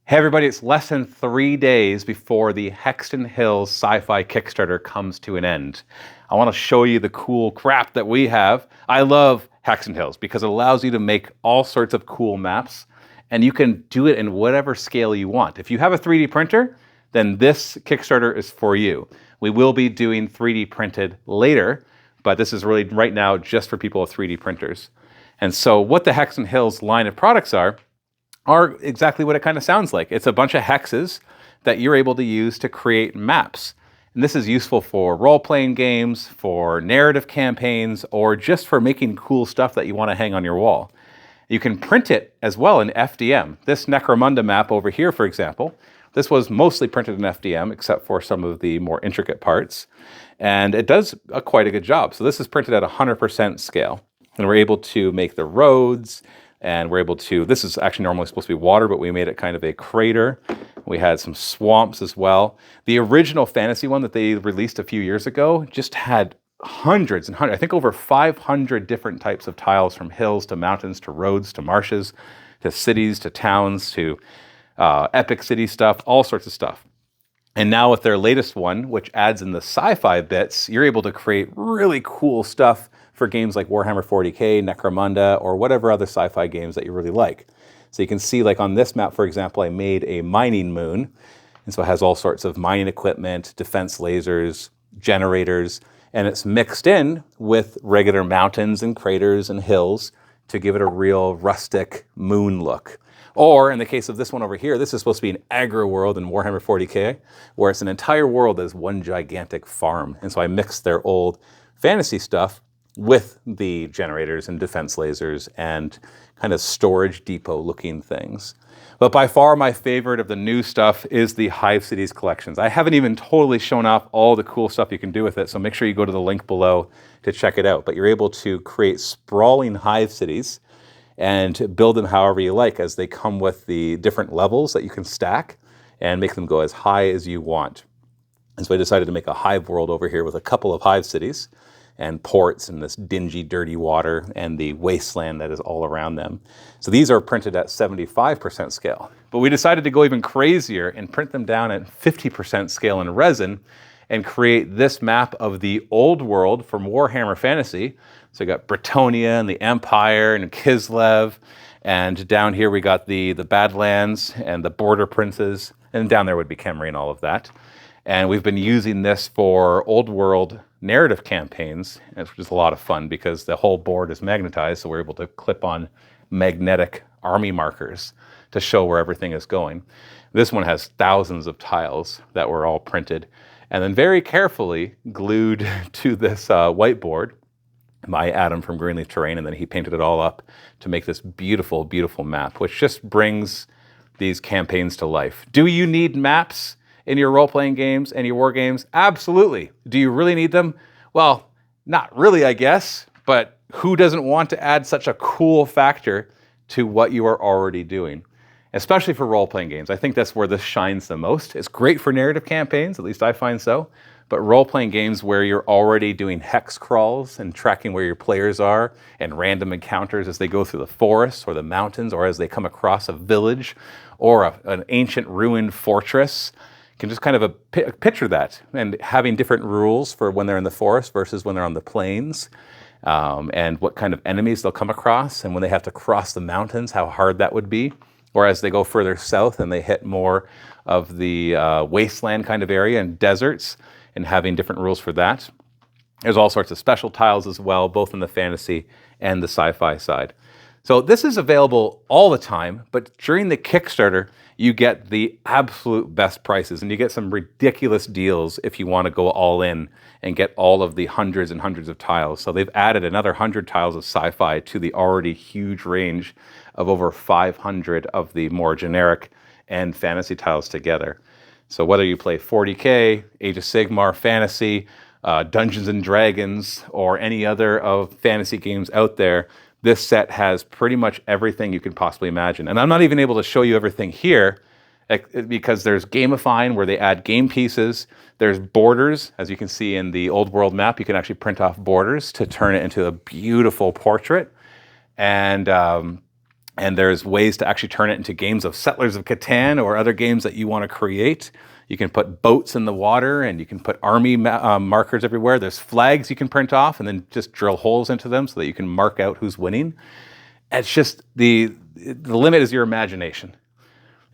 Hey everybody, it's less than 3 days before the Hexton Hills sci-fi Kickstarter comes to an end. I want to show you the cool crap that we have. I love Hexton Hills because it allows you to make all sorts of cool maps, and you can do it in whatever scale you want. If you have a 3D printer, then this Kickstarter is for you. We will be doing 3D printed later, but this is really right now just for people with 3D printers. And so what the Hexton Hills line of products are exactly what it kind of sounds like. It's a bunch of hexes that you're able to use to create maps. And this is useful for role-playing games, for narrative campaigns, or just for making cool stuff that you want to hang on your wall. You can print it as well in FDM. This Necromunda map over here, for example, this was mostly printed in FDM, except for some of the more intricate parts. And it does quite a good job. So this is printed at 100% scale. And we're able to make the roads, and we're able to, this is actually normally supposed to be water, but we made it kind of a crater. We had some swamps as well. The original fantasy one that they released a few years ago just had hundreds and hundreds, I think over 500 different types of tiles, from hills to mountains to roads to marshes to cities to towns to epic city stuff, all sorts of stuff. And now with their latest one, which adds in the sci-fi bits, you're able to create really cool stuff for games like Warhammer 40K, Necromunda, or whatever other sci-fi games that you really like. So you can see, like on this map, for example, I made a mining moon. And so it has all sorts of mining equipment, defense lasers, generators, and it's mixed in with regular mountains and craters and hills to give it a real rustic moon look. Or in the case of this one over here, this is supposed to be an agri-world in Warhammer 40K, where it's an entire world that is one gigantic farm. And so I mixed their old fantasy stuff with the generators and defense lasers and kind of storage depot looking things. But by far my favorite of the new stuff is the Hive Cities collections. I haven't even totally shown off all the cool stuff you can do with it, so make sure you go to the link below to check it out. But you're able to create sprawling hive cities and build them however you like, as they come with the different levels that you can stack and make them go as high as you want. And so I decided to make a hive world over here with a couple of hive cities and ports and this dingy, dirty water and the wasteland that is all around them. So these are printed at 75% scale. But we decided to go even crazier and print them down at 50% scale in resin and create this map of the old world from Warhammer Fantasy. So we got Bretonnia and the Empire and Kislev, and down here we got the Badlands and the Border Princes, and down there would be Khemri and all of that. And we've been using this for old world narrative campaigns, which is a lot of fun because the whole board is magnetized, so we're able to clip on magnetic army markers to show where everything is going. This one has thousands of tiles that were all printed and then very carefully glued to this whiteboard by Adam from Greenleaf Terrain, and then he painted it all up to make this beautiful, beautiful map, which just brings these campaigns to life. Do you need maps in your role-playing games and your war games? Absolutely. Do you really need them? Well, not really, I guess, but who doesn't want to add such a cool factor to what you are already doing? Especially for role-playing games. I think that's where this shines the most. It's great for narrative campaigns, at least I find so, but role-playing games where you're already doing hex crawls and tracking where your players are and random encounters as they go through the forests or the mountains or as they come across a village or an ancient ruined fortress, can just kind of picture that, and having different rules for when they're in the forest versus when they're on the plains, and what kind of enemies they'll come across, and when they have to cross the mountains, how hard that would be. Or as they go further south and they hit more of the wasteland kind of area and deserts, and having different rules for that. There's all sorts of special tiles as well, both in the fantasy and the sci-fi side. So this is available all the time, but during the Kickstarter, you get the absolute best prices, and you get some ridiculous deals if you want to go all in and get all of the hundreds and hundreds of tiles. So they've added another 100 tiles of sci-fi to the already huge range of over 500 of the more generic and fantasy tiles together. So whether you play 40K, Age of Sigmar, Fantasy, Dungeons and Dragons, or any other of fantasy games out there, this set has pretty much everything you could possibly imagine. And I'm not even able to show you everything here because there's gamifying where they add game pieces. There's borders, as you can see in the old world map. You can actually print off borders to turn it into a beautiful portrait. And And there's ways to actually turn it into games of Settlers of Catan or other games that you want to create. You can put boats in the water, and you can put army markers everywhere. There's flags you can print off and then just drill holes into them so that you can mark out who's winning. It's just the limit is your imagination.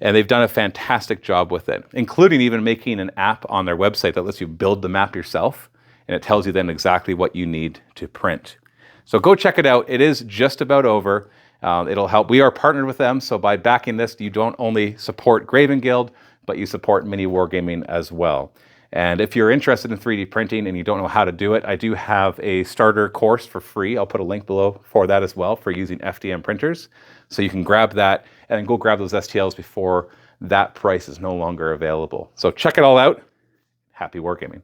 And they've done a fantastic job with it, including even making an app on their website that lets you build the map yourself. And it tells you then exactly what you need to print. So go check it out. It is just about over. It'll help. We are partnered with them. So by backing this, you don't only support Graven Guild, but you support Mini Wargaming as well. And if you're interested in 3D printing and you don't know how to do it, I do have a starter course for free. I'll put a link below for that as well, for using FDM printers. So you can grab that and then go grab those STLs before that price is no longer available. So check it all out. Happy wargaming.